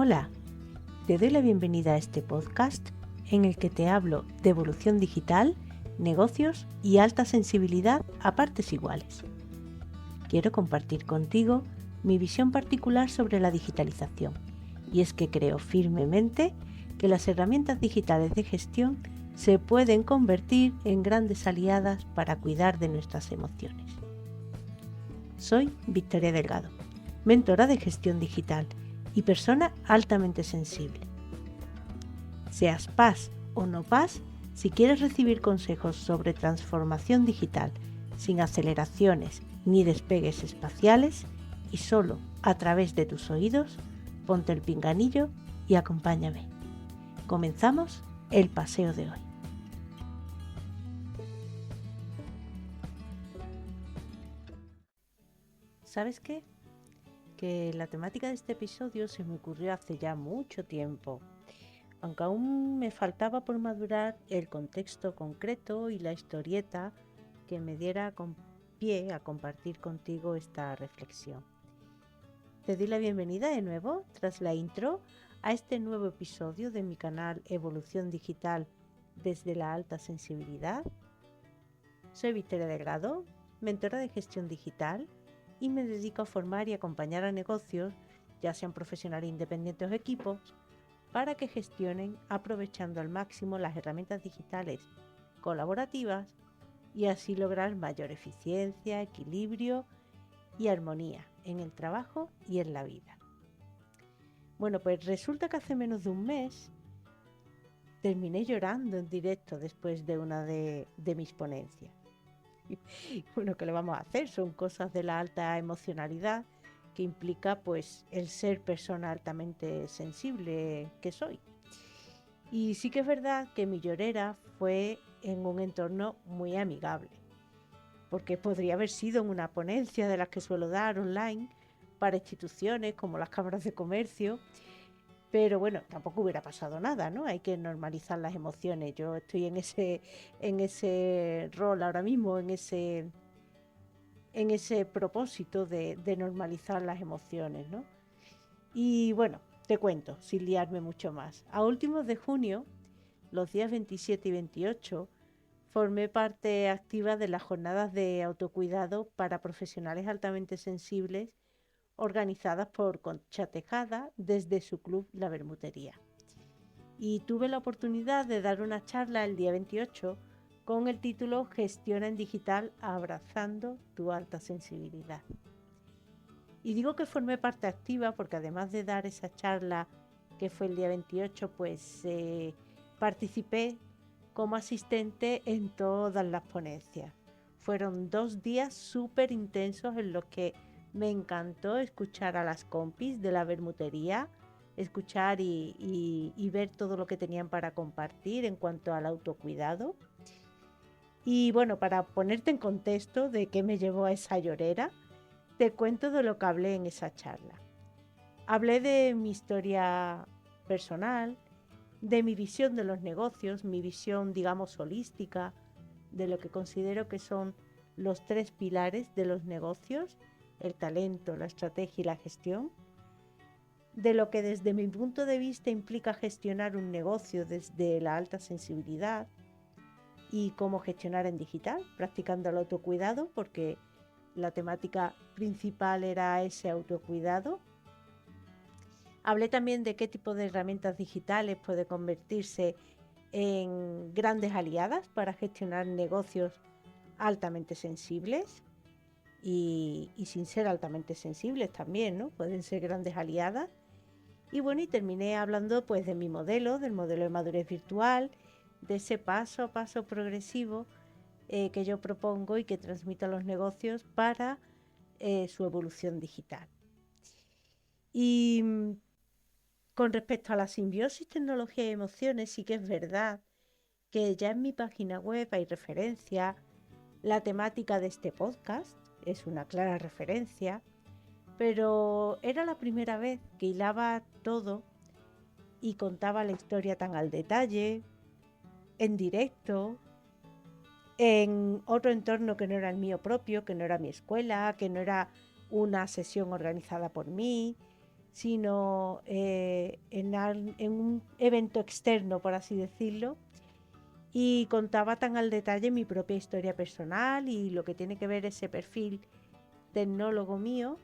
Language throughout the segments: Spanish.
Hola, te doy la bienvenida a este podcast en el que te hablo de evolución digital, negocios y alta sensibilidad a partes iguales. Quiero compartir contigo mi visión particular sobre la digitalización, y es que creo firmemente que las herramientas digitales de gestión se pueden convertir en grandes aliadas para cuidar de nuestras emociones. Soy Victoria Delgado, mentora de gestión digital y persona altamente sensible. Seas PAS o no PAS, si quieres recibir consejos sobre transformación digital sin aceleraciones ni despegues espaciales y solo a través de tus oídos, ponte el pinganillo y acompáñame. Comenzamos el paseo de hoy. ¿Sabes qué? Que la temática de este episodio se me ocurrió hace ya mucho tiempo, aunque aún me faltaba por madurar el contexto concreto y la historieta que me diera con pie a compartir contigo esta reflexión. Te doy la bienvenida de nuevo, tras la intro, a este nuevo episodio de mi canal Evolución Digital desde la alta sensibilidad. Soy Victoria Delgado, mentora de gestión digital, y me dedico a formar y acompañar a negocios, ya sean profesionales independientes o equipos, para que gestionen aprovechando al máximo las herramientas digitales colaborativas y así lograr mayor eficiencia, equilibrio y armonía en el trabajo y en la vida. Bueno, pues resulta que hace menos de un mes terminé llorando en directo después de una de mis ponencias. Bueno, ¿qué le vamos a hacer? Son cosas de la alta emocionalidad que implica pues el ser persona altamente sensible que soy. Y sí que es verdad que mi llorera fue en un entorno muy amigable, porque podría haber sido en una ponencia de las que suelo dar online para instituciones como las cámaras de comercio, pero bueno, tampoco hubiera pasado nada, ¿no? Hay que normalizar las emociones. Yo estoy en ese rol ahora mismo, en ese propósito de normalizar las emociones, ¿no? Y bueno, te cuento, sin liarme mucho más. A últimos de junio, los días 27 y 28, formé parte activa de las jornadas de autocuidado para profesionales altamente sensibles organizadas por Concha Tejada desde su club La Bermutería. Y tuve la oportunidad de dar una charla el día 28 con el título Gestiona en Digital abrazando tu alta sensibilidad. Y digo que formé parte activa porque además de dar esa charla que fue el día 28, pues participé como asistente en todas las ponencias. Fueron 2 días súper intensos en los que me encantó escuchar a las compis de la bermutería, escuchar y ver todo lo que tenían para compartir en cuanto al autocuidado. Y bueno, para ponerte en contexto de qué me llevó a esa llorera, te cuento de lo que hablé en esa charla. Hablé de mi historia personal, de mi visión de los negocios, mi visión, digamos, holística, de lo que considero que son los 3 pilares de los negocios: el talento, la estrategia y la gestión, de lo que desde mi punto de vista implica gestionar un negocio desde la alta sensibilidad y cómo gestionar en digital, practicando el autocuidado, porque la temática principal era ese autocuidado. Hablé también de qué tipo de herramientas digitales puede convertirse en grandes aliadas para gestionar negocios altamente sensibles y sin ser altamente sensibles también, ¿no? Pueden ser grandes aliadas. Y bueno, y terminé hablando pues de mi modelo, del modelo de madurez virtual, de ese paso a paso progresivo que yo propongo y que transmito a los negocios para su evolución digital. Y con respecto a la simbiosis tecnología y emociones, sí que es verdad que ya en mi página web hay referencia, la temática de este podcast es una clara referencia, pero era la primera vez que hilaba todo y contaba la historia tan al detalle, en directo, en otro entorno que no era el mío propio, que no era mi escuela, que no era una sesión organizada por mí, sino en un evento externo, por así decirlo, y contaba tan al detalle mi propia historia personal y lo que tiene que ver ese perfil tecnólogo mío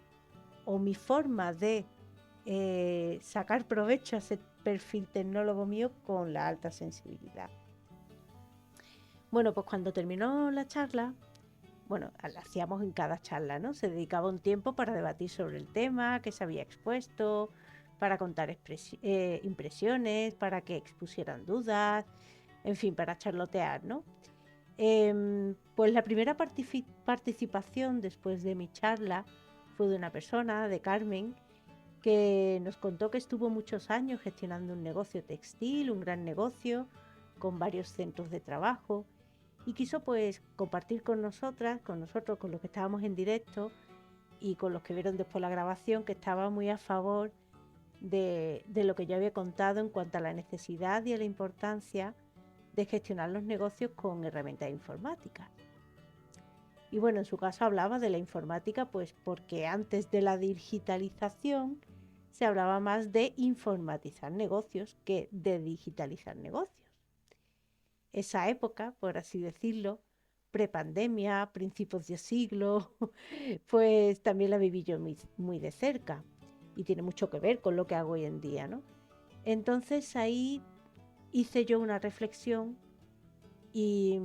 o mi forma de sacar provecho a ese perfil tecnólogo mío con la alta sensibilidad. Bueno, pues cuando terminó la charla, bueno, la hacíamos en cada charla, ¿no? Se dedicaba un tiempo para debatir sobre el tema que se había expuesto, para contar impresiones, para que expusieran dudas, en fin, para charlotear, ¿no? Pues la primera participación después de mi charla fue de una persona, de Carmen, que nos contó que estuvo muchos años gestionando un negocio textil, un gran negocio, con varios centros de trabajo, y quiso pues compartir con nosotros, con los que estábamos en directo y con los que vieron después la grabación, que estaba muy a favor de lo que yo había contado en cuanto a la necesidad y a la importancia de gestionar los negocios con herramientas informáticas. Y bueno, en su caso hablaba de la informática, pues porque antes de la digitalización se hablaba más de informatizar negocios que de digitalizar negocios. Esa época, por así decirlo, prepandemia, principios de siglo, pues también la viví yo muy de cerca y tiene mucho que ver con lo que hago hoy en día, ¿no? Entonces ahí hice yo una reflexión y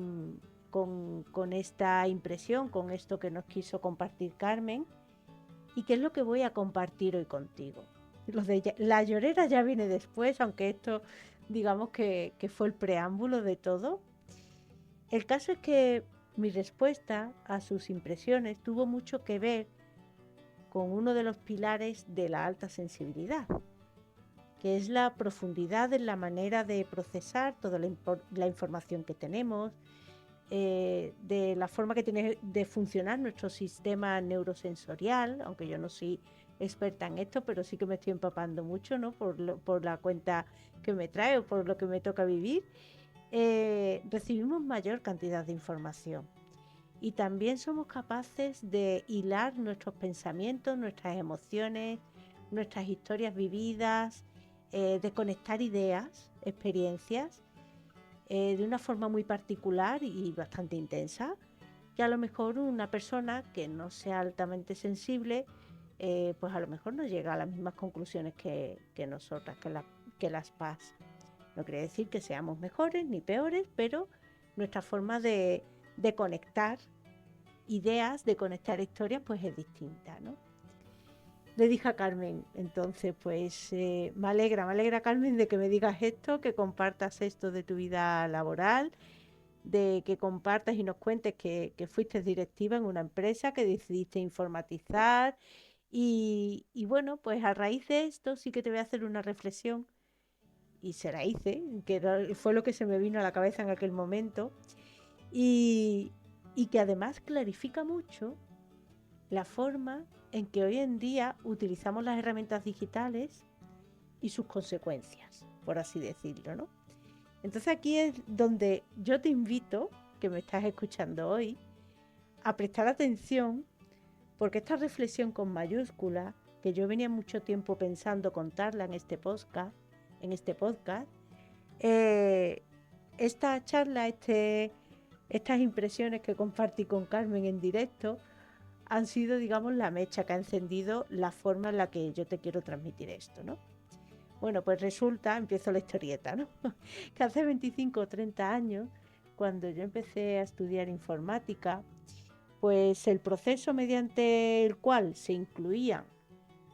con esta impresión, con esto que nos quiso compartir Carmen, y qué es lo que voy a compartir hoy contigo. La llorera ya viene después, aunque esto digamos que fue el preámbulo de todo. El caso es que mi respuesta a sus impresiones tuvo mucho que ver con uno de los pilares de la alta sensibilidad, que es la profundidad en la manera de procesar toda la información que tenemos, de la forma que tiene de funcionar nuestro sistema neurosensorial, aunque yo no soy experta en esto, pero sí que me estoy empapando mucho, ¿no? por la cuenta que me trae o por lo que me toca vivir. Recibimos mayor cantidad de información y también somos capaces de hilar nuestros pensamientos, nuestras emociones, nuestras historias vividas, de conectar ideas, experiencias, de una forma muy particular y bastante intensa, que a lo mejor una persona que no sea altamente sensible, pues a lo mejor no llega a las mismas conclusiones que nosotras, que las PAS. No quiere decir que seamos mejores ni peores, pero nuestra forma de conectar ideas, de conectar historias, pues es distinta, ¿no? Le dije a Carmen, entonces, pues me alegra Carmen de que me digas esto, que compartas esto de tu vida laboral, de que compartas y nos cuentes que fuiste directiva en una empresa, que decidiste informatizar y bueno, pues a raíz de esto sí que te voy a hacer una reflexión y se la hice, que fue lo que se me vino a la cabeza en aquel momento y, y que además clarifica mucho la forma en que hoy en día utilizamos las herramientas digitales y sus consecuencias, por así decirlo, ¿no? Entonces aquí es donde yo te invito, que me estás escuchando hoy, a prestar atención, porque esta reflexión con mayúscula, que yo venía mucho tiempo pensando contarla en este podcast, esta charla, estas impresiones que compartí con Carmen en directo, han sido, digamos, la mecha que ha encendido la forma en la que yo te quiero transmitir esto, ¿no? Bueno, pues resulta, empiezo la historieta, ¿no? Que hace 25 o 30 años, cuando yo empecé a estudiar informática, pues el proceso mediante el cual se incluían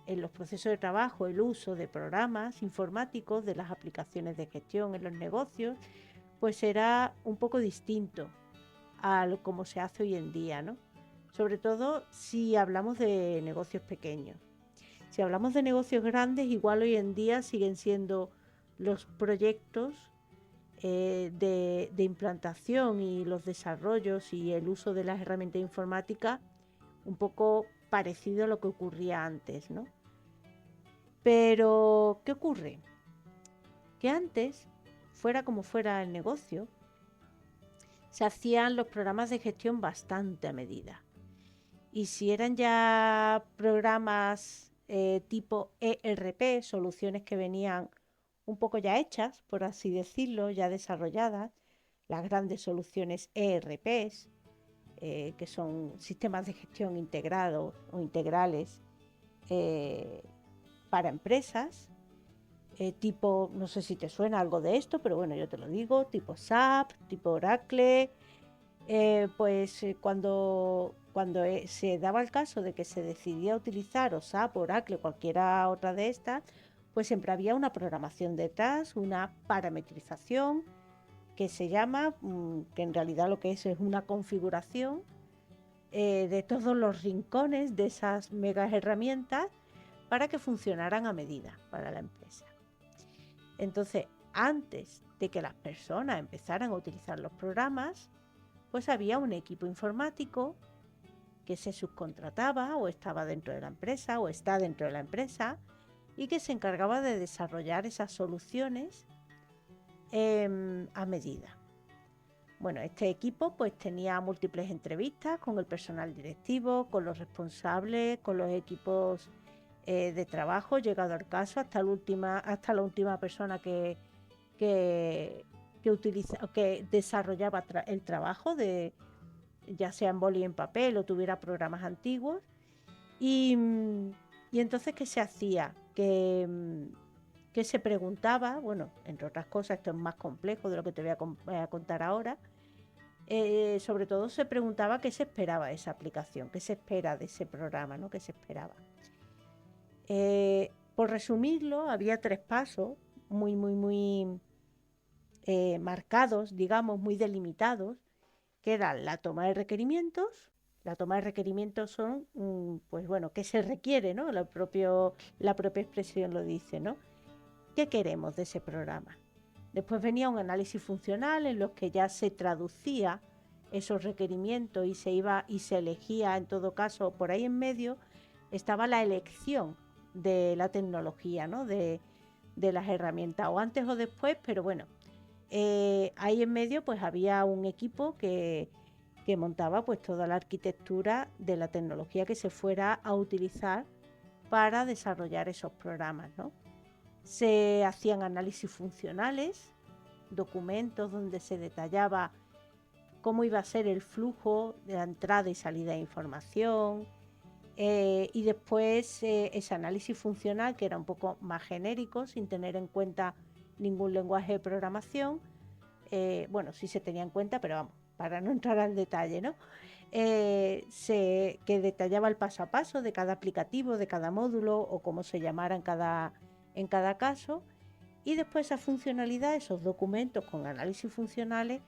en los procesos de trabajo el uso de programas informáticos, de las aplicaciones de gestión en los negocios, pues era un poco distinto a como se hace hoy en día, ¿no? Sobre todo si hablamos de negocios pequeños. Si hablamos de negocios grandes, igual hoy en día siguen siendo los proyectos de implantación y los desarrollos y el uso de las herramientas informáticas un poco parecido a lo que ocurría antes, ¿no? Pero, ¿qué ocurre? Que antes, fuera como fuera el negocio, se hacían los programas de gestión bastante a medida. Y si eran ya programas tipo ERP, soluciones que venían un poco ya hechas, por así decirlo, ya desarrolladas, las grandes soluciones ERPs, que son sistemas de gestión integrados o integrales eh, para empresas, tipo, no sé si te suena algo de esto, pero bueno, yo te lo digo, tipo SAP, tipo Oracle, cuando se daba el caso de que se decidía utilizar o SAP, Oracle, cualquiera otra de estas, pues siempre había una programación detrás, una parametrización que se llama, que en realidad lo que es una configuración de todos los rincones de esas megas herramientas para que funcionaran a medida para la empresa. Entonces, antes de que las personas empezaran a utilizar los programas, pues había un equipo informático que se subcontrataba o estaba dentro de la empresa o está dentro de la empresa y que se encargaba de desarrollar esas soluciones a medida. Bueno, este equipo pues tenía múltiples entrevistas con el personal directivo, con los responsables, con los equipos de trabajo, llegado al caso hasta la última persona que desarrollaba el trabajo, ya sea en boli y en papel o tuviera programas antiguos. Y entonces, ¿qué se hacía? Que se preguntaba, bueno, entre otras cosas, esto es más complejo de lo que te voy a contar ahora, sobre todo se preguntaba qué se esperaba de esa aplicación, qué se espera de ese programa, ¿no? ¿Qué se esperaba? Por resumirlo, había 3 pasos muy marcados, digamos, muy delimitados, que eran la toma de requerimientos. La toma de requerimientos son, pues bueno, ¿qué se requiere, ¿no? La propia expresión lo dice, ¿no? ¿Qué queremos de ese programa? Después venía un análisis funcional en los que ya se traducía esos requerimientos y se elegía, en todo caso, por ahí en medio estaba la elección de la tecnología, ¿no? de las herramientas, o antes o después, pero bueno, ahí en medio pues había un equipo que montaba pues toda la arquitectura de la tecnología que se fuera a utilizar para desarrollar esos programas, ¿no? Se hacían análisis funcionales, documentos donde se detallaba cómo iba a ser el flujo de la entrada y salida de información, y después ese análisis funcional, que era un poco más genérico, sin tener en cuenta ningún lenguaje de programación. Bueno, sí se tenía en cuenta, pero vamos, para no entrar al detalle, ¿no? Que detallaba el paso a paso de cada aplicativo, de cada módulo o cómo se llamara en cada caso. Y después esa funcionalidad, esos documentos con análisis funcionales,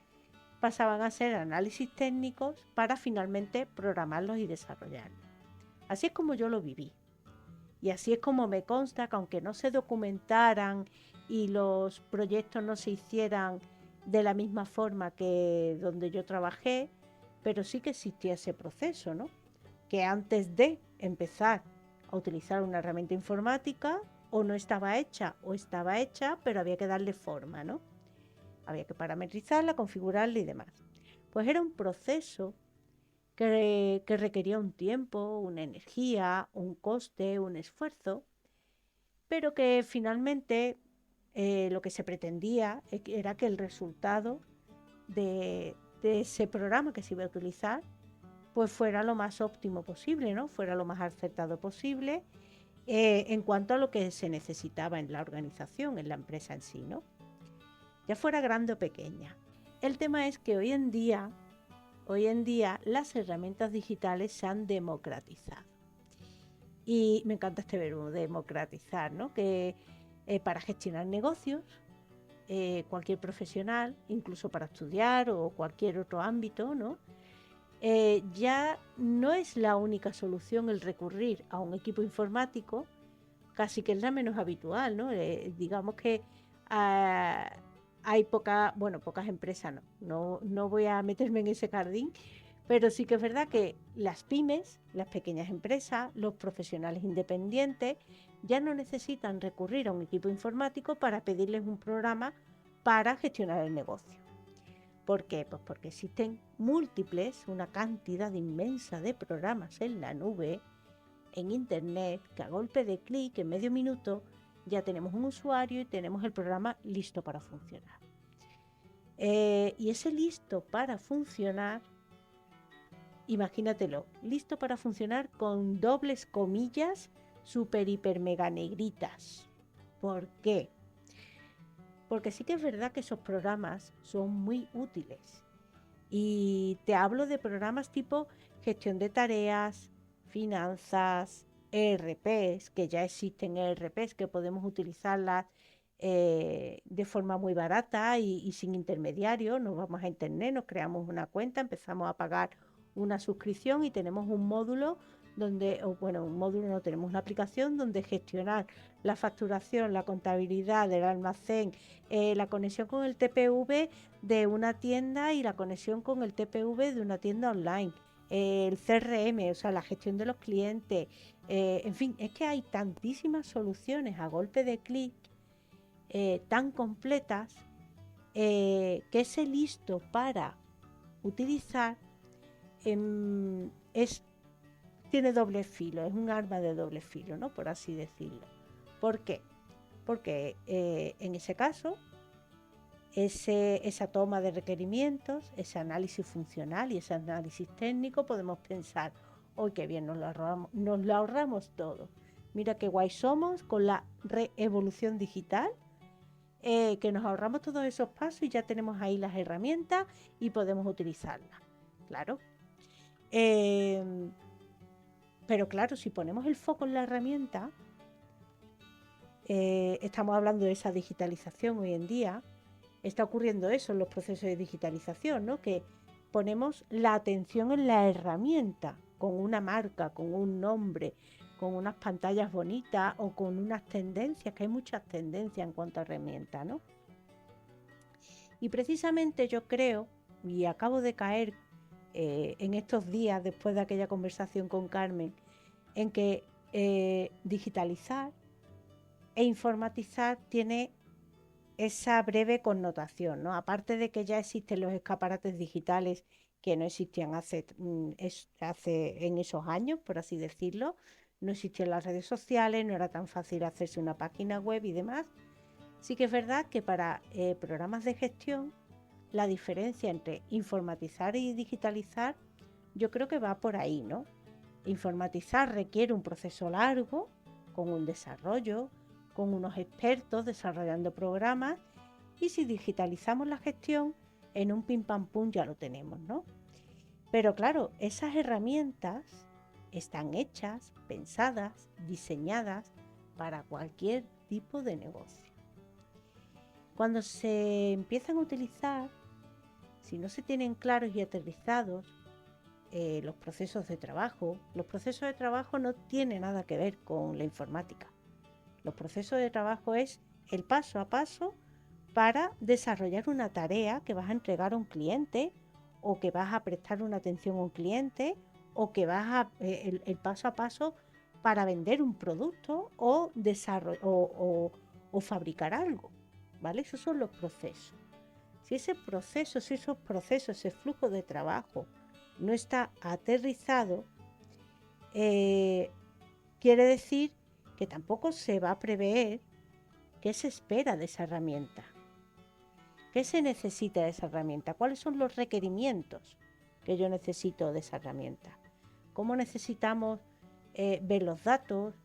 pasaban a ser análisis técnicos para finalmente programarlos y desarrollarlos. Así es como yo lo viví. Y así es como me consta que aunque no se documentaran y los proyectos no se hicieran de la misma forma que donde yo trabajé, pero sí que existía ese proceso, ¿no? Que antes de empezar a utilizar una herramienta informática, o no estaba hecha o estaba hecha, pero había que darle forma, ¿no? Había que parametrizarla, configurarla y demás. Pues era un proceso que requería un tiempo, una energía, un coste, un esfuerzo, pero que finalmente lo que se pretendía era que el resultado de ese programa que se iba a utilizar pues fuera lo más óptimo posible, ¿no? Fuera lo más acertado posible en cuanto a lo que se necesitaba en la organización, en la empresa en sí, ¿no? Ya fuera grande o pequeña. El tema es que hoy en día las herramientas digitales se han democratizado. Y me encanta este verbo, democratizar, ¿no? Que para gestionar negocios, cualquier profesional, incluso para estudiar o cualquier otro ámbito, ¿no? Ya no es la única solución el recurrir a un equipo informático, casi que es la menos habitual, ¿no? Digamos que hay pocas empresas, no voy a meterme en ese jardín, pero sí que es verdad que las pymes, las pequeñas empresas, los profesionales independientes, ya no necesitan recurrir a un equipo informático para pedirles un programa para gestionar el negocio. ¿Por qué? Pues porque existen una cantidad inmensa de programas en la nube, en internet que a golpe de clic, en medio minuto, ya tenemos un usuario y tenemos el programa listo para funcionar. Y ese listo para funcionar, imagínatelo, listo para funcionar con dobles comillas, super, hiper, mega negritas. ¿Por qué? Porque sí que es verdad que esos programas son muy útiles. Y te hablo de programas tipo gestión de tareas, finanzas, ERPs, que ya existen ERPs que podemos utilizarlas de forma muy barata y sin intermediario. Nos vamos a internet, nos creamos una cuenta, empezamos a pagar una suscripción y tenemos un módulo donde, un módulo no, tenemos una aplicación donde gestionar la facturación, la contabilidad del almacén, la conexión con el TPV de una tienda y la conexión con el TPV de una tienda online, el CRM, o sea, la gestión de los clientes, en fin, es que hay tantísimas soluciones a golpe de clic, tan completas, que ese listo para utilizar tiene doble filo, es un arma de doble filo, ¿no? Por así decirlo. ¿Por qué? Porque en ese caso, esa toma de requerimientos, ese análisis funcional y ese análisis técnico, podemos pensar, hoy qué bien nos lo ahorramos todo. Mira qué guay somos con la revolución digital, que nos ahorramos todos esos pasos y ya tenemos ahí las herramientas y podemos utilizarlas. Claro. Pero claro, si ponemos el foco en la herramienta, estamos hablando de esa digitalización hoy en día, está ocurriendo eso en los procesos de digitalización, ¿no? Que ponemos la atención en la herramienta, con una marca, con un nombre, con unas pantallas bonitas o con unas tendencias, que hay muchas tendencias en cuanto a herramientas, ¿no? Y precisamente yo creo, y acabo de caer en estos días, después de aquella conversación con Carmen, en que digitalizar e informatizar tiene esa breve connotación, ¿no? Aparte de que ya existen los escaparates digitales que no existían hace en esos años, por así decirlo, no existían las redes sociales, no era tan fácil hacerse una página web y demás. Sí que es verdad que para programas de gestión, la diferencia entre informatizar y digitalizar, yo creo que va por ahí, ¿no? Informatizar requiere un proceso largo, con un desarrollo, con unos expertos desarrollando programas, y si digitalizamos la gestión, en un pim pam pum ya lo tenemos, ¿no? Pero claro, esas herramientas están hechas, pensadas, diseñadas para cualquier tipo de negocio. Cuando se empiezan a utilizar, si no se tienen claros y aterrizados los procesos de trabajo no tienen nada que ver con la informática. Los procesos de trabajo es el paso a paso para desarrollar una tarea que vas a entregar a un cliente, o que vas a prestar una atención a un cliente, o que el paso a paso para vender un producto o fabricar algo, ¿vale? Esos son los procesos. Si esos procesos, ese flujo de trabajo no está aterrizado, quiere decir que tampoco se va a prever qué se espera de esa herramienta, qué se necesita de esa herramienta, cuáles son los requerimientos que yo necesito de esa herramienta, cómo necesitamos ver los datos,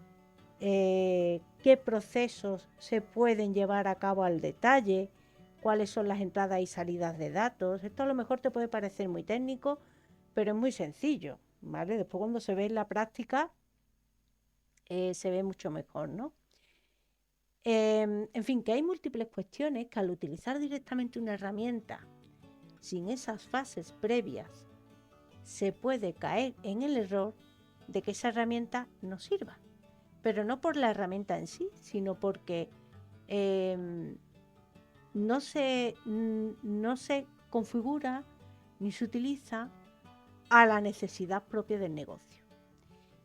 qué procesos se pueden llevar a cabo al detalle, cuáles son las entradas y salidas de datos. Esto a lo mejor te puede parecer muy técnico, pero es muy sencillo, ¿vale? Después cuando se ve en la práctica, se ve mucho mejor, ¿no? En fin, que hay múltiples cuestiones que al utilizar directamente una herramienta sin esas fases previas, se puede caer en el error de que esa herramienta no sirva. Pero no por la herramienta en sí, sino porque no se configura ni se utiliza a la necesidad propia del negocio.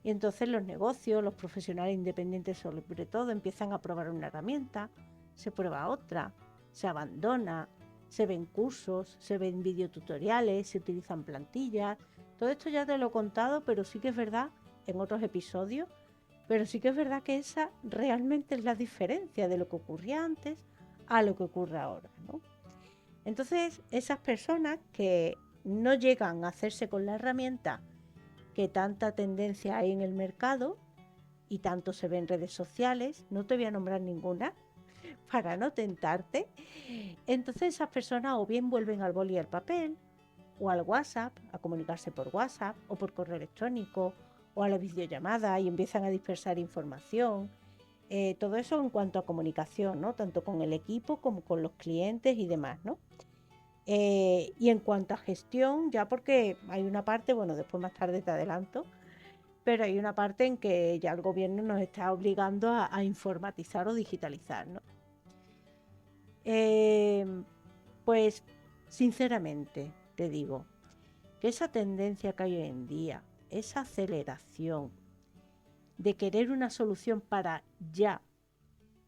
Y entonces los negocios, los profesionales independientes sobre todo, empiezan a probar una herramienta, se prueba otra, se abandona, se ven cursos, se ven videotutoriales, se utilizan plantillas. Todo esto ya te lo he contado, pero sí que es verdad en otros episodios, Pero sí que es verdad que esa realmente es la diferencia de lo que ocurría antes a lo que ocurre ahora, ¿no? Entonces, esas personas que no llegan a hacerse con la herramienta que tanta tendencia hay en el mercado y tanto se ve en redes sociales, no te voy a nombrar ninguna para no tentarte, entonces esas personas o bien vuelven al boli y al papel, o al WhatsApp, a comunicarse por WhatsApp o por correo electrónico o a la videollamada y empiezan a dispersar información. Todo eso en cuanto a comunicación, ¿no? Tanto con el equipo como con los clientes y demás, ¿no? Y en cuanto a gestión, ya porque hay una parte, bueno, después más tarde te adelanto, pero hay una parte en que ya el gobierno nos está obligando a informatizar o digitalizar, ¿no? Eh, pues, sinceramente, te digo, que esa tendencia que hay hoy en día, esa aceleración de querer una solución para ya,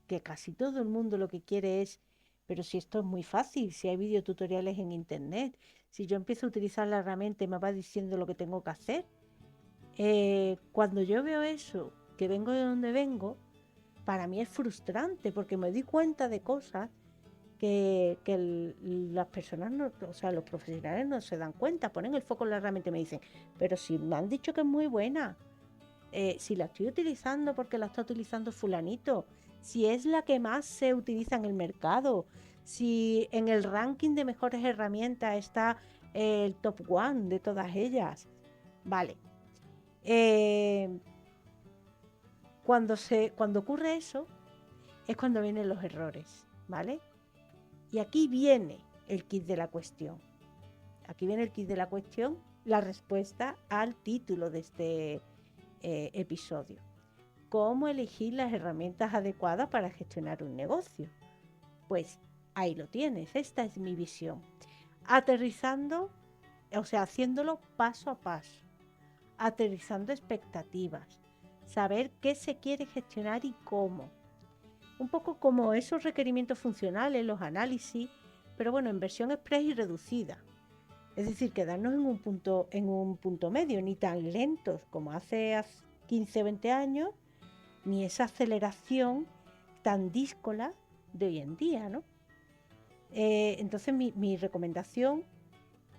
que casi todo el mundo lo que quiere es, pero si esto es muy fácil, si hay videotutoriales en internet, si yo empiezo a utilizar la herramienta y me va diciendo lo que tengo que hacer, cuando yo veo eso, que vengo de donde vengo, para mí es frustrante porque me doy cuenta de cosas que las personas, no, o sea, los profesionales no se dan cuenta, ponen el foco en la herramienta y me dicen, pero si me han dicho que es muy buena, si la estoy utilizando porque la está utilizando fulanito, si es la que más se utiliza en el mercado, si en el ranking de mejores herramientas está el top one de todas ellas. Vale. Eh, cuando ocurre eso, es cuando vienen los errores, ¿vale? Y aquí viene el kit de la cuestión. Aquí viene el kit de la cuestión, la respuesta al título de este episodio. ¿Cómo elegir las herramientas adecuadas para gestionar un negocio? Pues ahí lo tienes, esta es mi visión. Aterrizando, o sea, haciéndolo paso a paso, aterrizando expectativas, saber qué se quiere gestionar y cómo. Un poco como esos requerimientos funcionales, los análisis, pero bueno, en versión express y reducida. Es decir, quedarnos en un punto medio, ni tan lentos como hace 15 o 20 años, ni esa aceleración tan díscola de hoy en día, ¿no? Entonces mi recomendación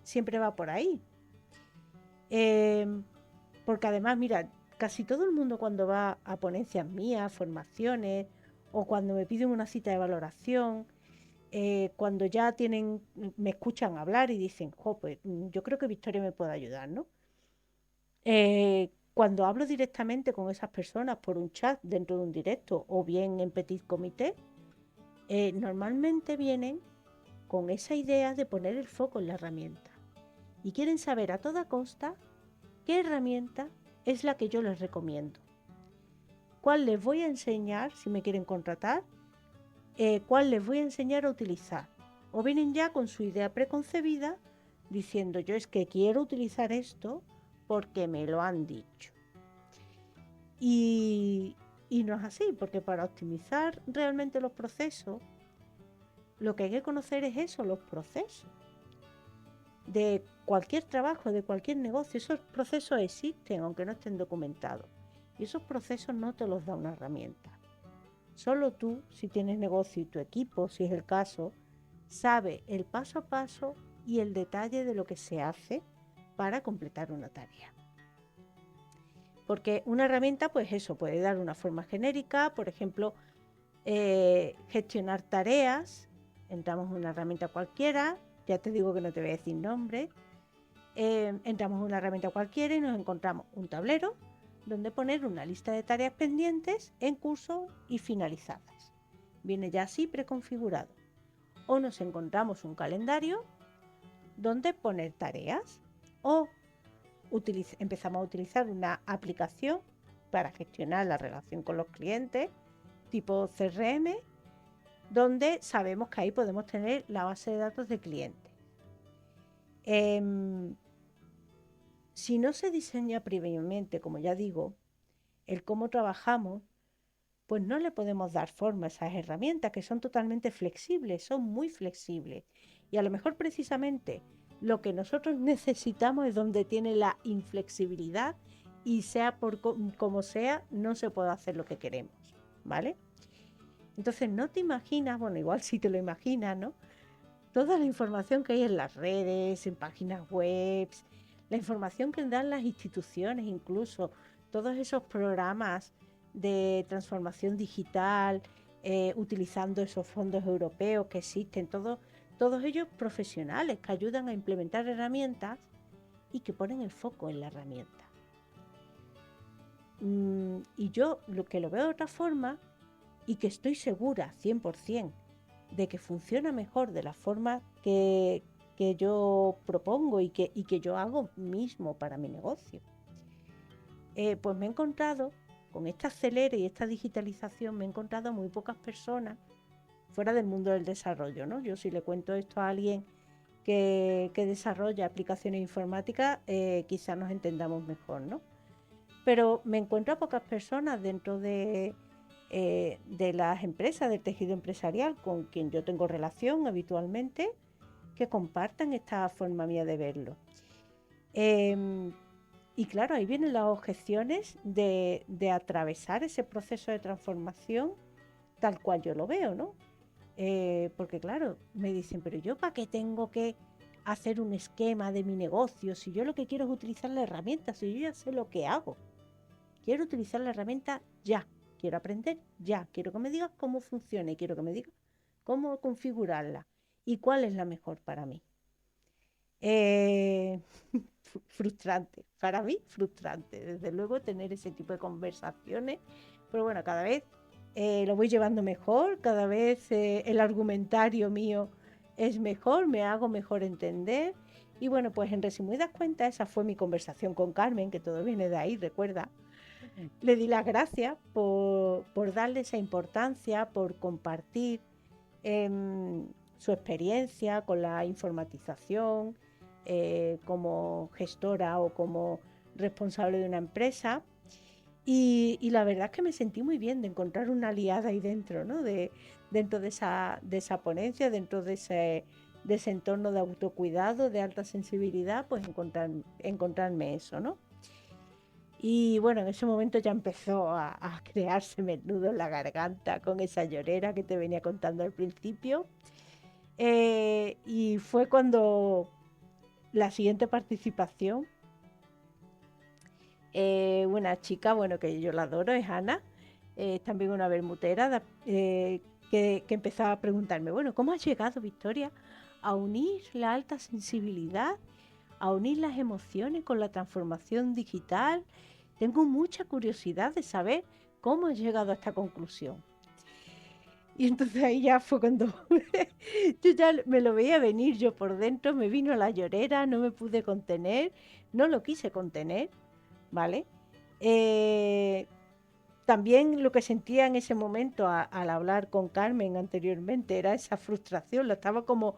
siempre va por ahí. Porque además, mira, casi todo el mundo cuando va a ponencias mías, formaciones, o cuando me piden una cita de valoración, cuando ya me escuchan hablar y dicen, jo, pues yo creo que Victoria me puede ayudar, ¿no? Cuando hablo directamente con esas personas por un chat dentro de un directo o bien en petit comité, normalmente vienen con esa idea de poner el foco en la herramienta y quieren saber a toda costa qué herramienta es la que yo les recomiendo, cuál les voy a enseñar si me quieren contratar, cuál les voy a enseñar a utilizar. O vienen ya con su idea preconcebida diciendo yo es que quiero utilizar esto porque me lo han dicho. Y no es así, porque para optimizar realmente los procesos, lo que hay que conocer es eso, los procesos. De cualquier trabajo, de cualquier negocio, esos procesos existen, aunque no estén documentados. Y esos procesos no te los da una herramienta. Solo tú, si tienes negocio y tu equipo, si es el caso, sabe el paso a paso y el detalle de lo que se hace para completar una tarea. Porque una herramienta, pues eso, puede dar una forma genérica, por ejemplo, gestionar tareas, entramos en una herramienta cualquiera, ya te digo que no te voy a decir nombre, entramos en una herramienta cualquiera y nos encontramos un tablero donde poner una lista de tareas pendientes en curso y finalizadas. Viene ya así preconfigurado. O nos encontramos un calendario donde poner tareas o empezamos a utilizar una aplicación para gestionar la relación con los clientes tipo CRM, donde sabemos que ahí podemos tener la base de datos de clientes. Si no se diseña previamente, como ya digo, el cómo trabajamos, pues no le podemos dar forma a esas herramientas que son totalmente flexibles, son muy flexibles. Y a lo mejor precisamente lo que nosotros necesitamos es donde tiene la inflexibilidad y sea como sea, no se puede hacer lo que queremos, ¿vale? Entonces no te imaginas, bueno, igual sí te lo imaginas, ¿no? Toda la información que hay en las redes, en páginas web, la información que dan las instituciones, incluso todos esos programas de transformación digital, utilizando esos fondos europeos que existen, todos ellos profesionales que ayudan a implementar herramientas y que ponen el foco en la herramienta. Y yo lo que lo veo de otra forma y que estoy segura 100% de que funciona mejor de la forma que yo propongo y que yo hago mismo para mi negocio. Pues me he encontrado, con esta acelere y esta digitalización, me he encontrado a muy pocas personas fuera del mundo del desarrollo, ¿no? Yo si le cuento esto a alguien que desarrolla aplicaciones informáticas, quizás nos entendamos mejor, ¿no? Pero me encuentro a pocas personas dentro de las empresas, del tejido empresarial, con quien yo tengo relación habitualmente, que compartan esta forma mía de verlo. Y claro, ahí vienen las objeciones de atravesar ese proceso de transformación tal cual yo lo veo, ¿no? Porque claro, me dicen, pero yo ¿para qué tengo que hacer un esquema de mi negocio? Si yo lo que quiero es utilizar la herramienta, si yo ya sé lo que hago. Quiero utilizar la herramienta ya, quiero aprender ya, quiero que me digas cómo funciona y quiero que me digas cómo configurarla y cuál es la mejor para mí. Frustrante, para mí frustrante, desde luego tener ese tipo de conversaciones, pero bueno, cada vez lo voy llevando mejor, cada vez el argumentario mío es mejor, me hago mejor entender y bueno, pues en resumidas cuentas esa fue mi conversación con Carmen, que todo viene de ahí, recuerda. Le di las gracias por darle esa importancia, por compartir su experiencia con la informatización, como gestora o como responsable de una empresa. Y la verdad es que me sentí muy bien de encontrar una aliada ahí dentro, ¿no? Dentro de esa ponencia, dentro de ese entorno de autocuidado, de alta sensibilidad, pues encontrarme eso, ¿no? Y bueno, en ese momento ya empezó a crearse el nudo en la garganta con esa llorera que te venía contando al principio. Y fue cuando la siguiente participación, una chica, bueno, que yo la adoro, es Ana, también una bermutera, que empezaba a preguntarme, bueno, ¿cómo has llegado, Victoria, a unir la alta sensibilidad, a unir las emociones con la transformación digital? Tengo mucha curiosidad de saber cómo has llegado a esta conclusión. Y entonces ahí ya fue cuando yo ya me lo veía venir yo por dentro, me vino la llorera, no me pude contener, no lo quise contener, ¿vale? También lo que sentía en ese momento al hablar con Carmen anteriormente era esa frustración, lo estaba como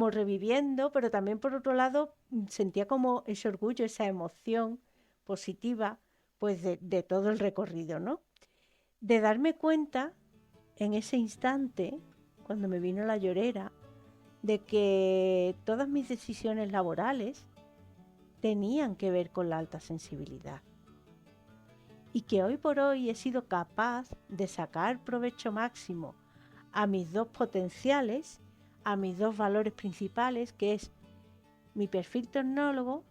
reviviendo, pero también por otro lado sentía como ese orgullo, esa emoción positiva, pues de todo el recorrido, ¿no? De darme cuenta en ese instante, cuando me vino la llorera, de que todas mis decisiones laborales tenían que ver con la alta sensibilidad. Y que hoy por hoy he sido capaz de sacar provecho máximo a mis dos potenciales, a mis dos valores principales, que es mi perfil tecnólogo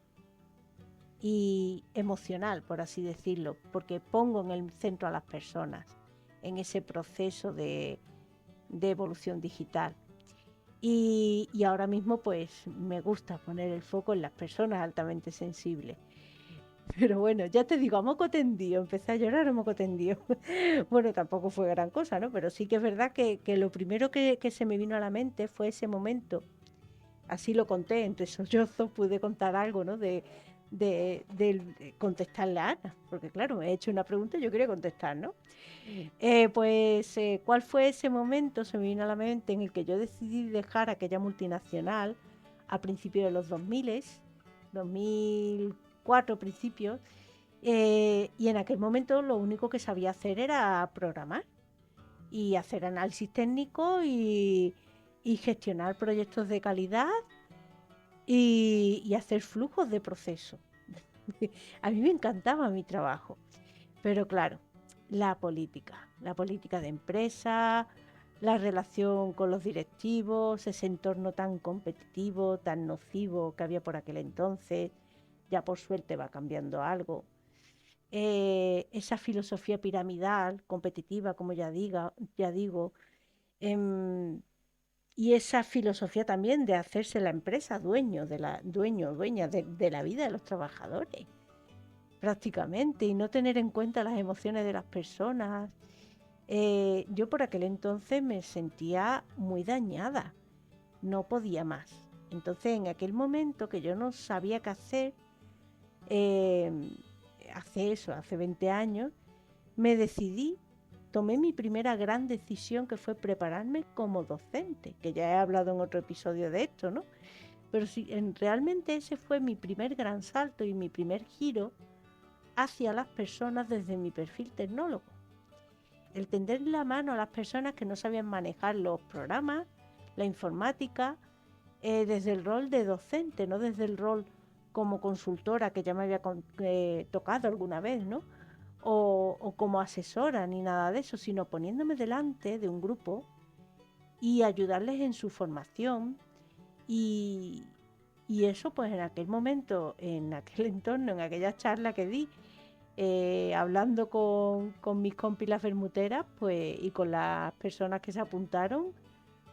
y emocional, por así decirlo, porque pongo en el centro a las personas en ese proceso de evolución digital. Y ahora mismo pues me gusta poner el foco en las personas altamente sensibles. Pero bueno, ya te digo, a moco tendido, empecé a llorar a moco tendido. Bueno, tampoco fue gran cosa, ¿no? Pero sí que es verdad que lo primero que se me vino a la mente fue ese momento. Así lo conté, entre sollozos pude contar algo, ¿no? De contestarle a Ana, porque claro, me he hecho una pregunta y yo quería contestar, ¿no? ¿Cuál fue ese momento? Se me vino a la mente en el que yo decidí dejar aquella multinacional a principios de los 2004 principios, y en aquel momento lo único que sabía hacer era programar y hacer análisis técnico y gestionar proyectos de calidad y hacer flujos de proceso. A mí me encantaba mi trabajo, pero claro, la política de empresa, la relación con los directivos, ese entorno tan competitivo, tan nocivo que había por aquel entonces, ya por suerte va cambiando algo. Esa filosofía piramidal, competitiva, como ya digo, em, y esa filosofía también de hacerse la empresa dueña de la vida de los trabajadores, prácticamente, y no tener en cuenta las emociones de las personas. Yo por aquel entonces me sentía muy dañada, no podía más. Entonces, en aquel momento que yo no sabía qué hacer, eh, hace 20 años, me decidí, tomé mi primera gran decisión, que fue prepararme como docente, que ya he hablado en otro episodio de esto, ¿no? Pero sí, realmente ese fue mi primer gran salto y mi primer giro hacia las personas desde mi perfil tecnólogo. El tender la mano a las personas que no sabían manejar los programas, la informática, desde el rol de docente, no desde el rol como consultora, que ya me había tocado alguna vez, ¿no? O como asesora, ni nada de eso, sino poniéndome delante de un grupo y ayudarles en su formación. Y, y eso, pues en aquel momento, en aquel entorno, en aquella charla que di, hablando con mis compis las bermuteras, pues, y con las personas que se apuntaron,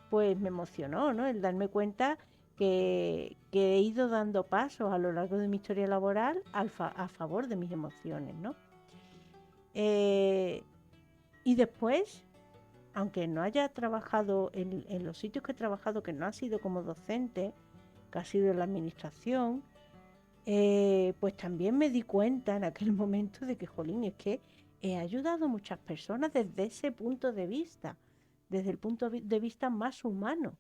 pues me emocionó, ¿no? El darme cuenta que he ido dando pasos a lo largo de mi historia laboral a favor de mis emociones, ¿no? Eh, y después, aunque no haya trabajado en los sitios que he trabajado, que no ha sido como docente, que ha sido en la administración, pues también me di cuenta en aquel momento de que, jolín, es que he ayudado a muchas personas desde ese punto de vista, desde el punto de vista más humano.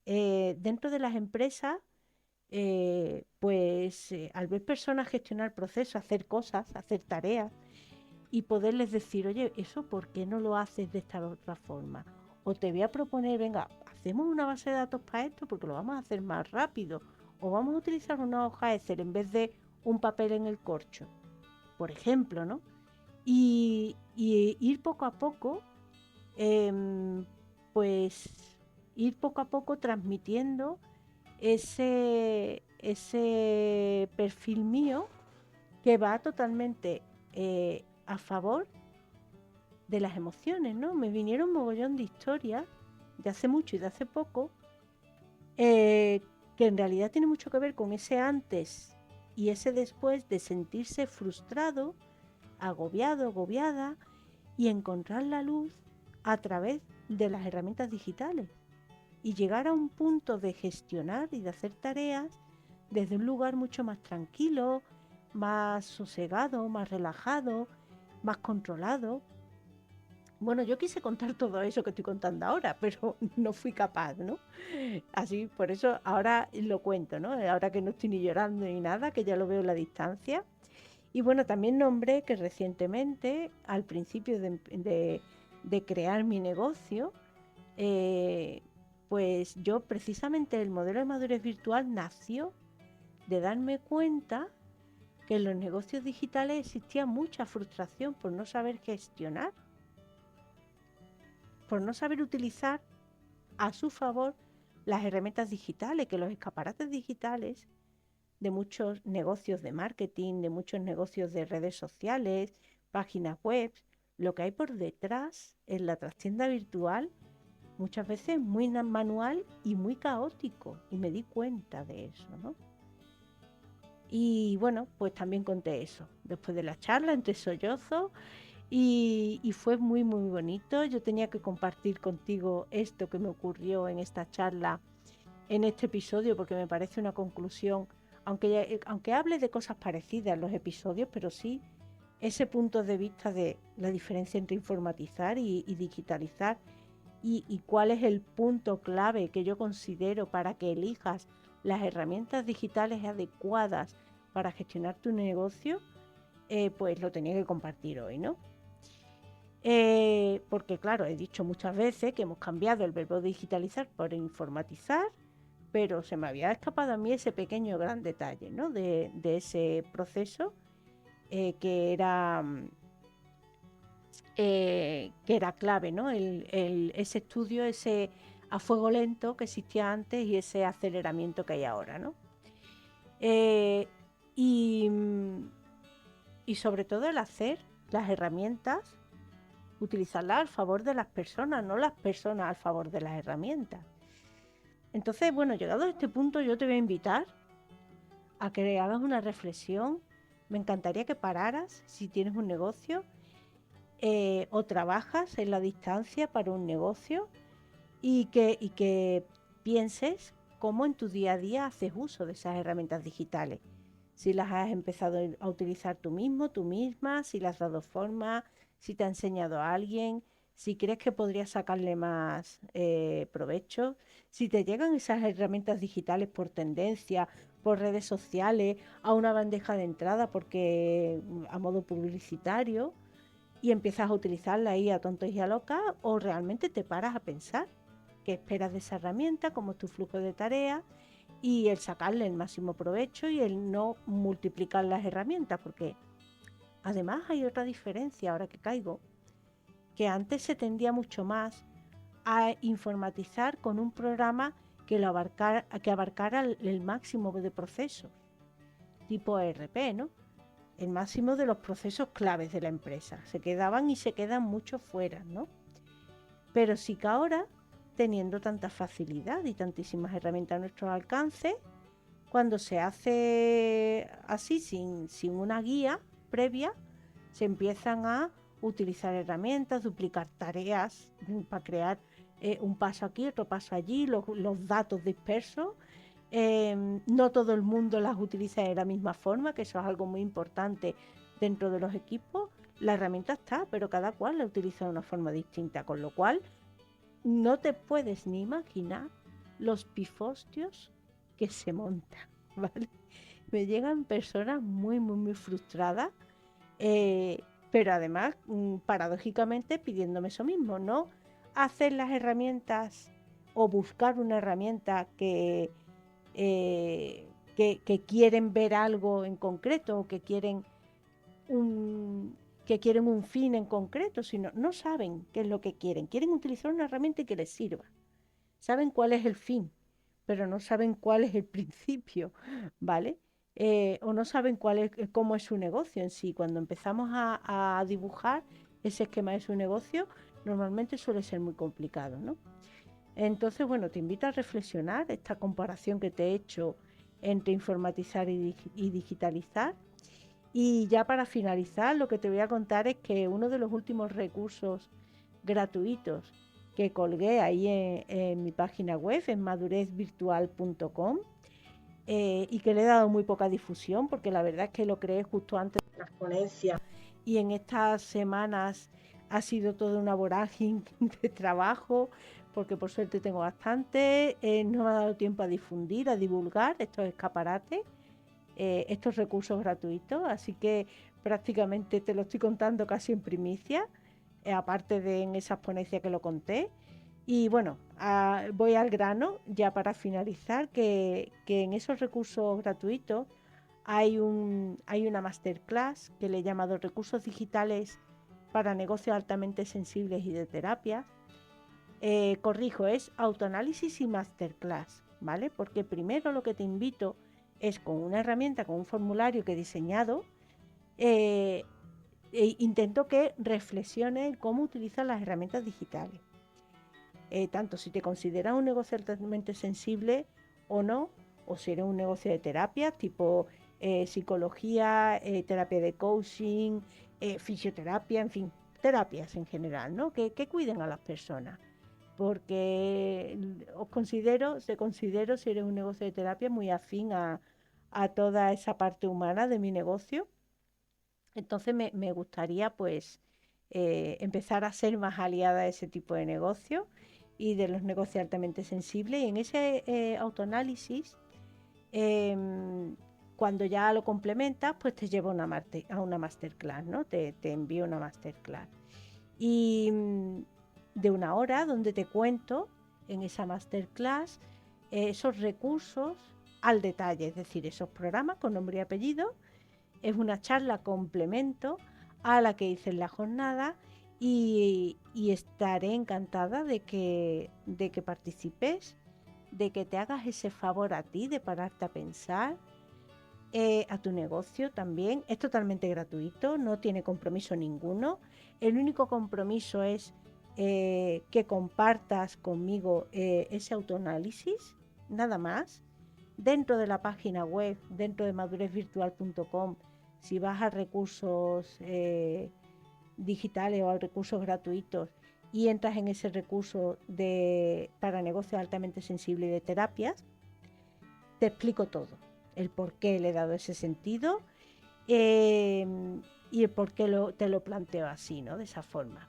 Dentro de las empresas, al ver personas gestionar procesos, hacer cosas, hacer tareas, y poderles decir, oye, ¿eso por qué no lo haces de esta otra forma? O te voy a proponer, venga, hacemos una base de datos para esto porque lo vamos a hacer más rápido. O vamos a utilizar una hoja Excel en vez de un papel en el corcho, por ejemplo, ¿no? Y ir poco a poco, em, pues ir poco a poco transmitiendo ese perfil mío que va totalmente a favor de las emociones, ¿no? Me vinieron un mogollón de historias de hace mucho y de hace poco, que en realidad tiene mucho que ver con ese antes y ese después de sentirse frustrado, agobiado, agobiada, y encontrar la luz a través de las herramientas digitales y llegar a un punto de gestionar y de hacer tareas desde un lugar mucho más tranquilo, más sosegado, más relajado, más controlado. Bueno, yo quise contar todo eso que estoy contando ahora, pero no fui capaz, ¿no? Así, por eso ahora lo cuento, ¿no? Ahora que no estoy ni llorando ni nada, que ya lo veo a la distancia. Y bueno, también nombré que recientemente, al principio de crear mi negocio, eh, pues yo precisamente el modelo de madurez virtual nació de darme cuenta que en los negocios digitales existía mucha frustración por no saber gestionar, por no saber utilizar a su favor las herramientas digitales, que los escaparates digitales de muchos negocios de marketing, de muchos negocios de redes sociales, páginas web, lo que hay por detrás en la trastienda virtual muchas veces muy manual y muy caótico, y me di cuenta de eso, ¿no? Y bueno, pues también conté eso, después de la charla entre sollozos, y fue muy, muy bonito. Yo tenía que compartir contigo esto que me ocurrió en esta charla, en este episodio, porque me parece una conclusión, aunque hable de cosas parecidas en los episodios, pero sí ese punto de vista de la diferencia entre informatizar y digitalizar, y cuál es el punto clave que yo considero para que elijas las herramientas digitales adecuadas para gestionar tu negocio, pues lo tenía que compartir hoy, ¿no? Porque claro, he dicho muchas veces que hemos cambiado el verbo digitalizar por informatizar, pero se me había escapado a mí ese pequeño gran detalle, ¿no? de ese proceso que era clave, ¿no? Ese estudio, ese a fuego lento que existía antes y ese aceleramiento que hay ahora, ¿no? Eh, y, y sobre todo el hacer las herramientas, utilizarlas al favor de las personas, no las personas al favor de las herramientas. Entonces, bueno, llegado a este punto, yo te voy a invitar a que hagas una reflexión. Me encantaría que pararas si tienes un negocio o trabajas en la distancia para un negocio y que pienses cómo en tu día a día haces uso de esas herramientas digitales. Si las has empezado a utilizar tú mismo, tú misma, si las has dado forma, si te ha enseñado a alguien, si crees que podrías sacarle más provecho, si te llegan esas herramientas digitales por tendencia, por redes sociales, a una bandeja de entrada porque a modo publicitario y empiezas a utilizarla ahí a tontos y a locas, o realmente te paras a pensar qué esperas de esa herramienta, cómo es tu flujo de tareas y el sacarle el máximo provecho y el no multiplicar las herramientas, porque además hay otra diferencia ahora que caigo, que antes se tendía mucho más a informatizar con un programa que abarcara el máximo de procesos, tipo ERP, ¿no? El máximo de los procesos claves de la empresa. Se quedaban y se quedan muchos fuera, ¿no? Pero sí que ahora, teniendo tanta facilidad y tantísimas herramientas a nuestro alcance, cuando se hace así, sin una guía previa, se empiezan a utilizar herramientas, duplicar tareas para crear un paso aquí, otro paso allí, los datos dispersos. No todo el mundo las utiliza de la misma forma, que eso es algo muy importante dentro de los equipos. La herramienta está, pero cada cual la utiliza de una forma distinta, con lo cual no te puedes ni imaginar los pifostios que se montan, ¿vale? Me llegan personas muy, muy, muy frustradas, pero además, paradójicamente, pidiéndome eso mismo, ¿no? Hacer las herramientas o buscar una herramienta eh, que quieren ver algo en concreto o un, que quieren un fin en concreto, sino no saben qué es lo que quieren. Quieren utilizar una herramienta y que les sirva. Saben cuál es el fin, pero no saben cuál es el principio, ¿vale? O no saben cómo es su negocio en sí. Cuando empezamos a dibujar ese esquema de su negocio, normalmente suele ser muy complicado, ¿no? Entonces, bueno, te invito a reflexionar esta comparación que te he hecho entre informatizar y digitalizar. Y ya para finalizar, lo que te voy a contar es que uno de los últimos recursos gratuitos que colgué ahí en mi página web, en madurezvirtual.com, y que le he dado muy poca difusión, porque la verdad es que lo creé justo antes de las ponencias y en estas semanas ha sido toda una vorágine de trabajo, porque por suerte tengo bastante, no me ha dado tiempo a difundir, a divulgar estos escaparates, estos recursos gratuitos, así que prácticamente te lo estoy contando casi en primicia, aparte de en esas ponencias que lo conté. Y bueno, voy al grano ya para finalizar, que en esos recursos gratuitos hay una masterclass que le he llamado Recursos Digitales para Negocios Altamente Sensibles y de Terapia. Corrijo, es autoanálisis y masterclass, ¿vale? Porque primero lo que te invito es con una herramienta, con un formulario que he diseñado, e intento que reflexiones cómo utilizas las herramientas digitales. Tanto si te consideras un negocio altamente sensible o no, o si eres un negocio de terapia, tipo psicología, terapia de coaching, fisioterapia, en fin, terapias en general, ¿no? Que cuiden a las personas. Porque te considero, si eres un negocio de terapia, muy afín a toda esa parte humana de mi negocio. Entonces me gustaría pues empezar a ser más aliada a ese tipo de negocio y de los negocios altamente sensibles. Y en ese autoanálisis, cuando ya lo complementas, pues te llevo a una masterclass, ¿no? Te envío una masterclass. Y de una hora donde te cuento en esa masterclass esos recursos al detalle, es decir, esos programas con nombre y apellido. Es una charla complemento a la que hice en la jornada y estaré encantada de que participes, de que te hagas ese favor a ti, de pararte a pensar, a tu negocio también. Es totalmente gratuito, no tiene compromiso ninguno. El único compromiso es que compartas conmigo ese autoanálisis, nada más. Dentro de la página web, dentro de madurezvirtual.com, si vas a recursos digitales o a recursos gratuitos y entras en ese recurso para negocios altamente sensibles y de terapias, te explico todo, el por qué le he dado ese sentido y el por qué te lo planteo así, ¿no? De esa forma.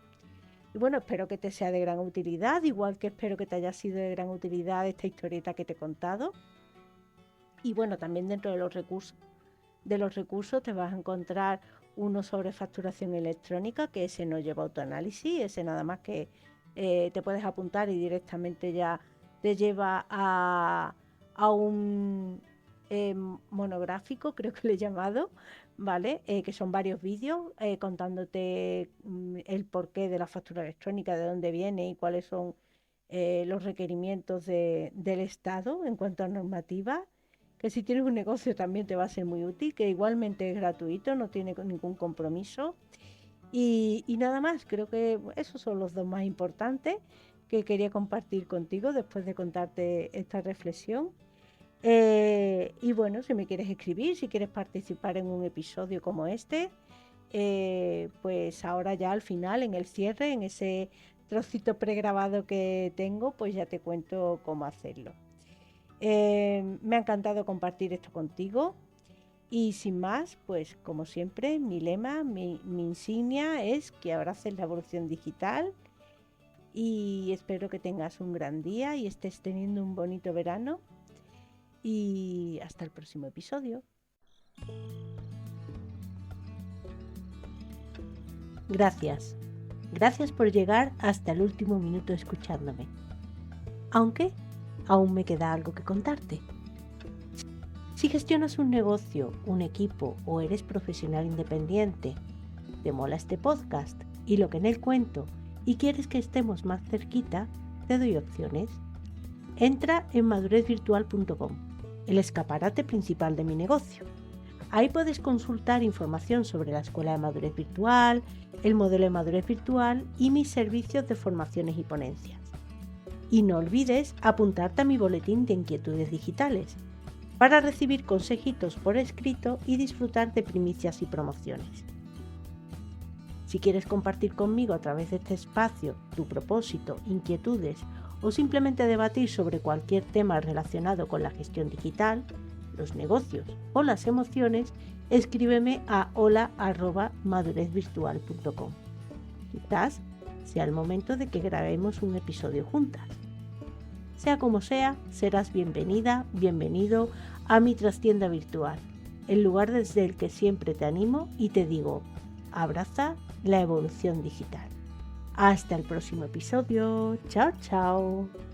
Y bueno, espero que te sea de gran utilidad, igual que espero que te haya sido de gran utilidad esta historieta que te he contado. Y bueno, también dentro de los recursos te vas a encontrar uno sobre facturación electrónica, que ese no lleva autoanálisis, ese nada más que te puedes apuntar y directamente ya te lleva a un monográfico, creo que le he llamado, ¿vale? Que son varios vídeos contándote el porqué de la factura electrónica, de dónde viene y cuáles son los requerimientos del Estado en cuanto a normativa, que si tienes un negocio también te va a ser muy útil, que igualmente es gratuito, no tiene ningún compromiso. Y nada más, creo que esos son los dos más importantes que quería compartir contigo después de contarte esta reflexión. Y bueno, si me quieres escribir, si quieres participar en un episodio como este, pues ahora ya al final, en el cierre, en ese trocito pregrabado que tengo, pues ya te cuento cómo hacerlo. Me ha encantado compartir esto contigo y sin más, pues como siempre, mi lema, mi insignia es que abraces la evolución digital y espero que tengas un gran día y estés teniendo un bonito verano y hasta el próximo episodio. Gracias. Gracias por llegar hasta el último minuto escuchándome. Aunque aún me queda algo que contarte. Si gestionas un negocio, un equipo o eres profesional independiente, te mola este podcast y lo que en él cuento y quieres que estemos más cerquita, te doy opciones. Entra en madurezvirtual.com, el escaparate principal de mi negocio. Ahí puedes consultar información sobre la Escuela de Madurez Virtual, el modelo de madurez virtual y mis servicios de formaciones y ponencias. Y no olvides apuntarte a mi boletín de inquietudes digitales para recibir consejitos por escrito y disfrutar de primicias y promociones. Si quieres compartir conmigo a través de este espacio tu propósito, inquietudes o simplemente debatir sobre cualquier tema relacionado con la gestión digital, los negocios o las emociones, escríbeme a hola@madurezvirtual.com. Quizás sea el momento de que grabemos un episodio juntas. Sea como sea, serás bienvenida, bienvenido a mi trastienda virtual, el lugar desde el que siempre te animo y te digo, abraza la evolución digital. Hasta el próximo episodio. Chao, chao.